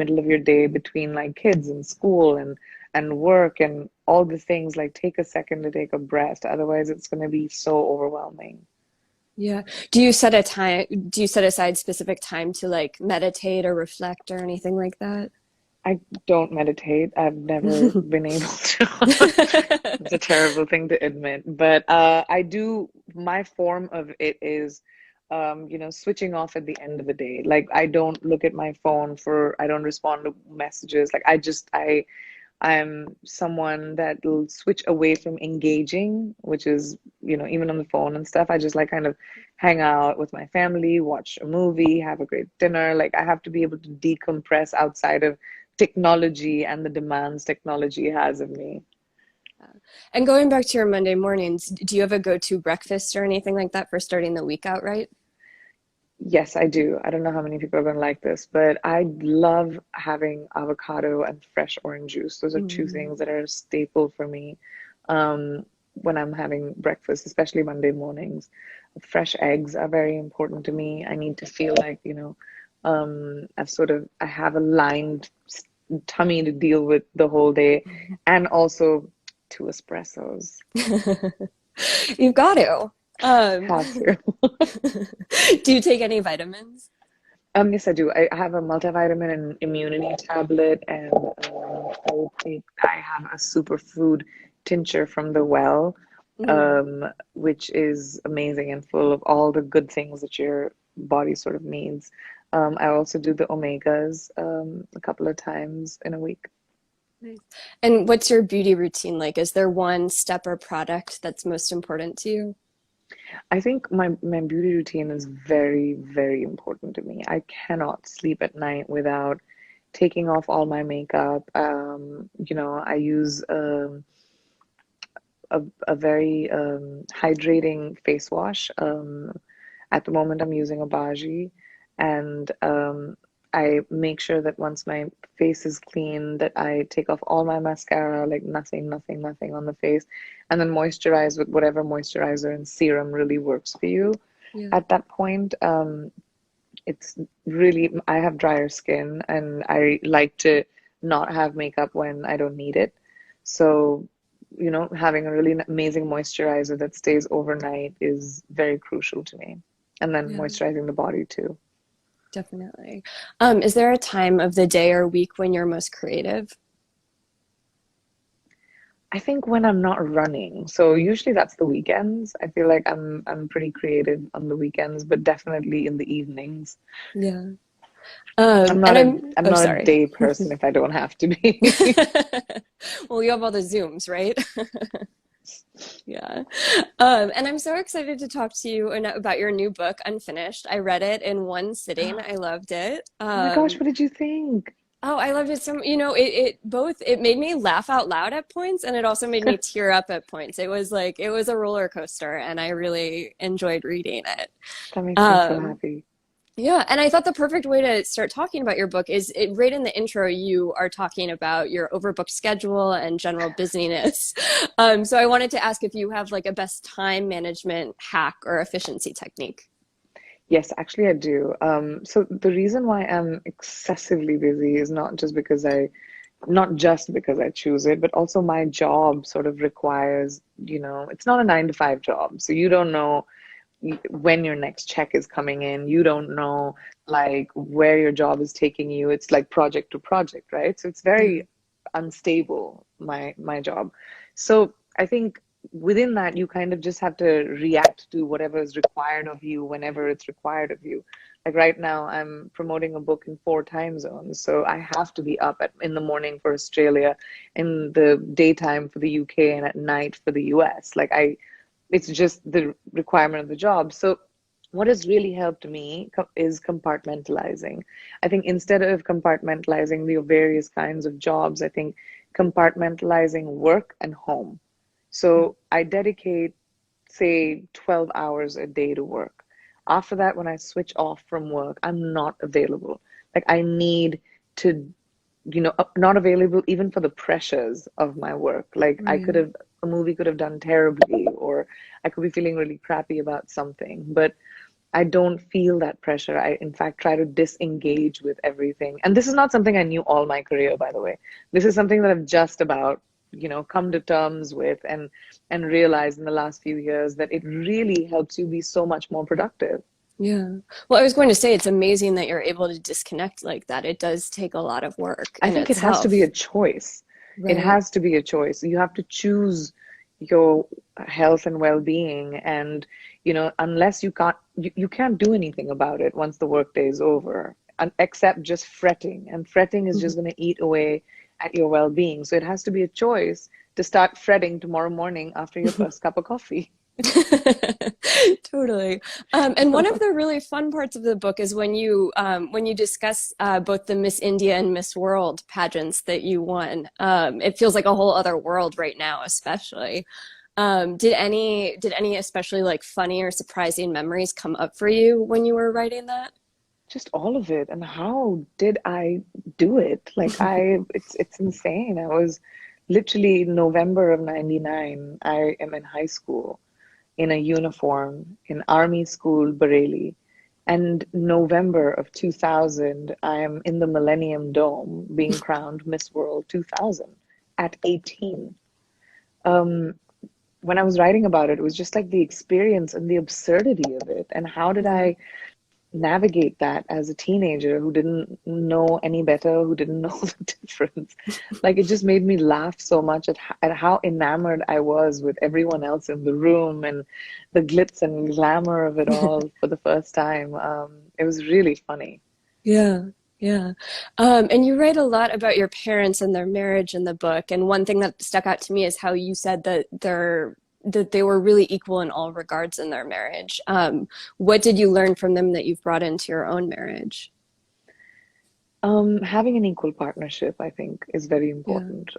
middle of your day between like kids and school and work and all the things, like take a second to take a breath. Otherwise, it's going to be so overwhelming. Yeah. Do you set aside specific time to like meditate or reflect or anything like that? I don't meditate. I've never been able to. It's a terrible thing to admit, but I do. My form of it is, switching off at the end of the day. Like I don't look at my phone I don't respond to messages. Like I'm someone that will switch away from engaging, which is, even on the phone and stuff. I just like kind of hang out with my family, watch a movie, have a great dinner. Like I have to be able to decompress outside of technology and the demands technology has of me. And going back to your Monday mornings, do you have a go-to breakfast or anything like that for starting the week out right? Yes, I do. I don't know how many people are going to like this, but I love having avocado and fresh orange juice. Those are two Mm, things that are a staple for me when I'm having breakfast, especially Monday mornings. Fresh eggs are very important to me. I need to feel like, I have a lined tummy to deal with the whole day, and also two espressos. you've got to. Have to. Do you take any vitamins? Yes, I do. I have a multivitamin and immunity tablet, and I have a superfood tincture from the well, Mm, which is amazing and full of all the good things that your body sort of needs. I also do the omegas a couple of times in a week. nice. And what's your beauty routine like? Is there one step or product that's most important to you? I think my beauty routine is very, very important to me. I cannot sleep at night without taking off all my makeup. I use a very hydrating face wash. At the moment, I'm using a Baji, and I make sure that once my face is clean, that I take off all my mascara, like nothing, nothing, nothing on the face, and then moisturize with whatever moisturizer and serum really works for you. Yeah. At that point, it's really, I have drier skin, and I like to not have makeup when I don't need it. So, having a really amazing moisturizer that stays overnight is very crucial to me. And then Yeah, moisturizing the body too. definitely. Is there a time of the day or week when you're most creative? I think when I'm not running, so usually that's the weekends. I feel like I'm pretty creative on the weekends, but definitely in the evenings. Yeah. I'm And not a I'm, I'm oh, not a sorry. day person if I don't have to be. Well, you have all the Zooms, right? Yeah. And I'm so excited to talk to you about your new book, Unfinished. I read it in one sitting. I loved it. Oh my gosh, what did you think? Oh, I loved it so, it made me laugh out loud at points and it also made me tear up at points. It was a roller coaster and I really enjoyed reading it. That makes me so Um, happy. Yeah, and I thought the perfect way to start talking about your book is right in the intro, you are talking about your overbooked schedule and general busyness. So I wanted to ask if you have like a best time management hack or efficiency technique. Yes, actually I do. So the reason why I'm excessively busy is not just because I choose it, but also my job sort of requires, it's not a 9 to 5 job. So you don't know when your next check is coming in. You don't know like where your job is taking you. It's like project to project, right? So it's Yeah. very unstable, my job. So I think within that, you kind of just have to react to whatever is required of you whenever it's required of you. Like right now, I'm promoting a book in 4 time zones, so I have to be up in the morning for Australia, in the daytime for the UK, and at night for the US. It's just the requirement of the job. So what has really helped me is compartmentalizing. I think instead of compartmentalizing the various kinds of jobs, I think compartmentalizing work and home. So I dedicate, say, 12 hours a day to work. After that, when I switch off from work, I'm not available. Like I need to, not available even for the pressures of my work. Like Right. a movie could have done terribly, or I could be feeling really crappy about something. But I don't feel that pressure. I, in fact, try to disengage with everything. And this is not something I knew all my career, by the way. This is something that I've just about, come to terms with and realized in the last few years that it really helps you be so much more productive. Yeah. Well, I was going to say it's amazing that you're able to disconnect like that. It does take a lot of work I in think it has to be itself, a choice. It right? has to be a choice. You have to choose your health and well-being, and unless you can't do anything about it once the workday is over, except just fretting. And fretting is just going to eat away at your well-being. So it has to be a choice to start fretting tomorrow morning after your first cup of coffee. Totally. And one of the really fun parts of the book is when you discuss both the Miss India and Miss World pageants that you won. It feels like a whole other world right now, especially. Did any especially like funny or surprising memories come up for you when you were writing that? Just all of it. And how did I do it? It's insane. I was literally November of 99. I am in high school in a uniform in Army School, Bareilly. And November of 2000, I am in the Millennium Dome being crowned Miss World 2000 at 18. Um, when I was writing about it, it was just like the experience and the absurdity of it. And how did Yeah. I navigate that as a teenager who didn't know any better, who didn't know the difference? Like it just made me laugh so much at how enamored I was with everyone else in the room and the glitz and glamour of it all for the first time. It was really funny. Yeah, yeah. And you write a lot about your parents and their marriage in the book. And one thing that stuck out to me is how you said that they were really equal in all regards in their marriage. What did you learn from them that you've brought into your own marriage? Having an equal partnership, I think, is very Yeah, important.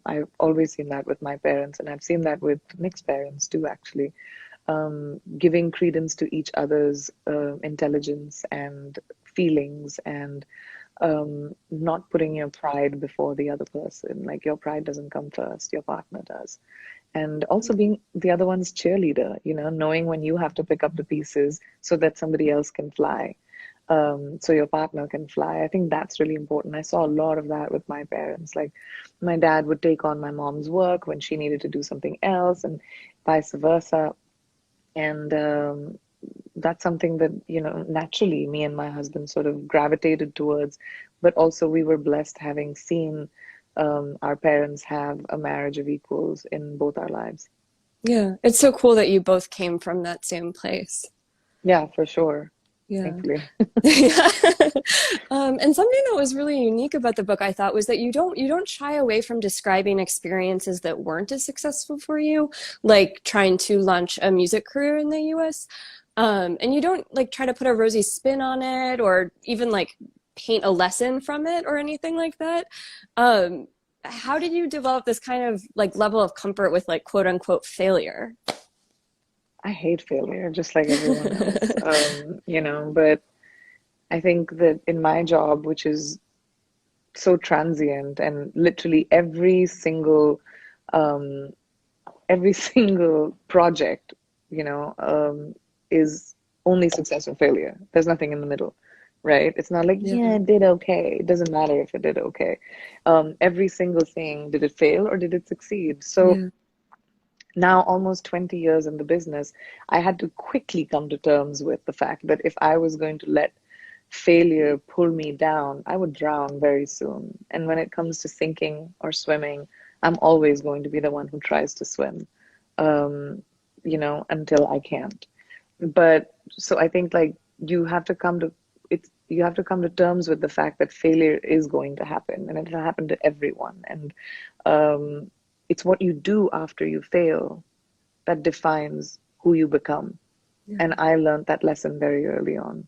I've always seen that with my parents, and I've seen that with Nick's parents too, actually. Giving credence to each other's intelligence and feelings, and not putting your pride before the other person. Like your pride doesn't come first, your partner does. And also being the other one's cheerleader, knowing when you have to pick up the pieces so that somebody else can fly, so your partner can fly. I think that's really important. I saw a lot of that with my parents. Like my dad would take on my mom's work when she needed to do something else, and vice versa. And that's something that, naturally me and my husband sort of gravitated towards. But also, we were blessed having seen our parents have a marriage of equals in both our lives. yeah. It's so cool that you both came from that same place. Yeah, for sure. Yeah. Thankfully. Yeah. And something that was really unique about the book, I thought, was that you don't shy away from describing experiences that weren't as successful for you, like trying to launch a music career in the US. And you don't like try to put a rosy spin on it or even like paint a lesson from it or anything like that. Um, how did you develop this kind of like level of comfort with like quote unquote failure? I hate failure, just like everyone else. But I think that in my job, which is so transient, and literally um, every single project, is only success or failure. There's nothing in the middle, right? It's not like, Yeah. yeah, it did okay. It doesn't matter if it did okay. Every single thing, did it fail or did it succeed? So Yeah. now, almost 20 years in the business, I had to quickly come to terms with the fact that if I was going to let failure pull me down, I would drown very soon. And when it comes to sinking or swimming, I'm always going to be the one who tries to swim, um, until I can't. But so I think like you have to come to terms with the fact that failure is going to happen, and it'll happen to everyone. And um, it's what you do after you fail that defines who you become. Yeah. And I learned that lesson very early on.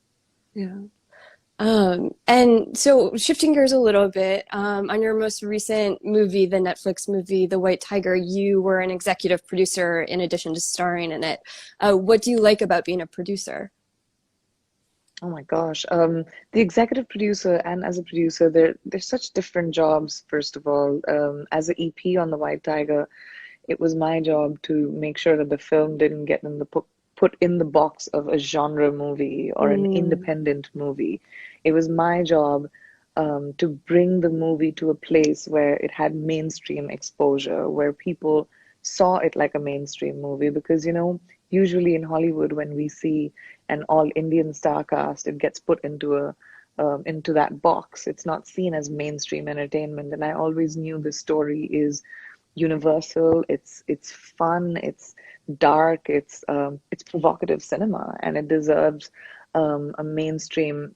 Yeah. And so shifting gears a little bit, on your most recent movie, the Netflix movie, The White Tiger, you were an executive producer in addition to starring in it. What do you like about being a producer? Oh my gosh. The executive producer and as a producer, they're such different jobs, first of all. As an EP on The White Tiger, it was my job to make sure that the film didn't get in the put in the box of a genre movie or an Mm. independent movie. It was my job to bring the movie to a place where it had mainstream exposure, where people saw it like a mainstream movie. Because, usually in Hollywood, when we see an all Indian star cast, it gets put into that box. It's not seen as mainstream entertainment. And I always knew the story is universal. It's fun. It's dark. It's provocative cinema, and it deserves a mainstream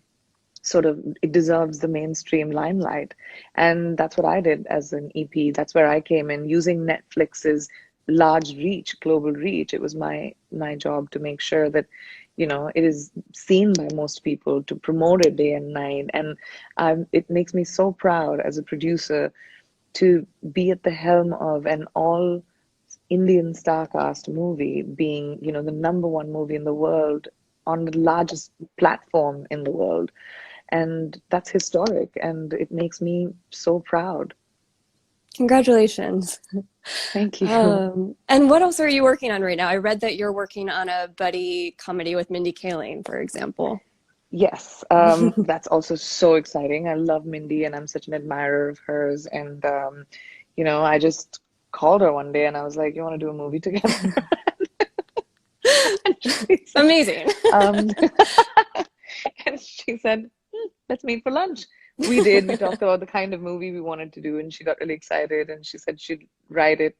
sort of. It deserves the mainstream limelight, and that's what I did as an EP. That's where I came in, using Netflix's large reach, global reach. It was my job to make sure that it is seen by most people, to promote it day and night. And it makes me so proud as a producer to be at the helm of an all Indian star cast movie, being, the number one movie in the world on the largest platform in the world. And that's historic, and it makes me so proud. Congratulations. Thank you. And what else are you working on right now? I read that you're working on a buddy comedy with Mindy Kaling, for example. Yes, that's also so exciting. I love Mindy, and I'm such an admirer of hers. And I just called her one day and I was like, "You want to do a movie together?" And she said, Amazing. um, and she said, "Let's meet for lunch." We did. We talked about the kind of movie we wanted to do, and she got really excited, and she said she'd write it.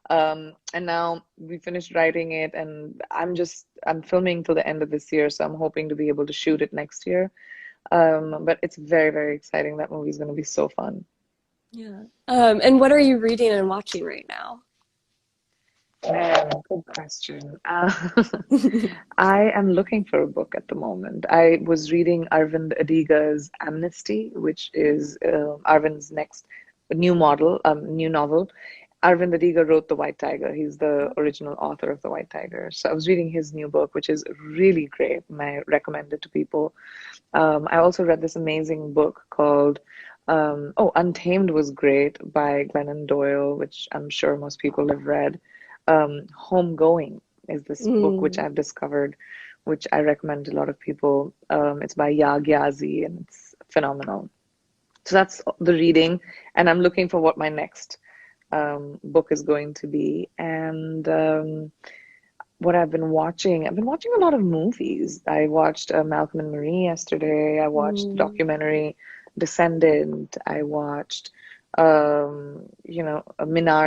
And now we finished writing it, and I'm filming till the end of this year, so I'm hoping to be able to shoot it next year. But it's very, very exciting. That movie is going to be so fun. Yeah. And what are you reading and watching right now? Good question. I am looking for a book at the moment. I was reading Arvind Adiga's Amnesty, which is Arvind's next new novel. Arvind Adiga wrote The White Tiger. He's the original author of The White Tiger. So I was reading his new book, which is really great, and I recommend it to people. I also read this amazing book called Untamed was great, by Glennon Doyle, which I'm sure most people have read. Homegoing is this book which Mm. I've discovered, which I recommend to a lot of people. It's by Yaa Gyazi, and it's phenomenal. So that's the reading, and I'm looking for what my next book is going to be. And what I've been watching a lot of movies. I watched Malcolm and Marie yesterday. I watched the Mm. documentary Descendant. I watched, a Minari.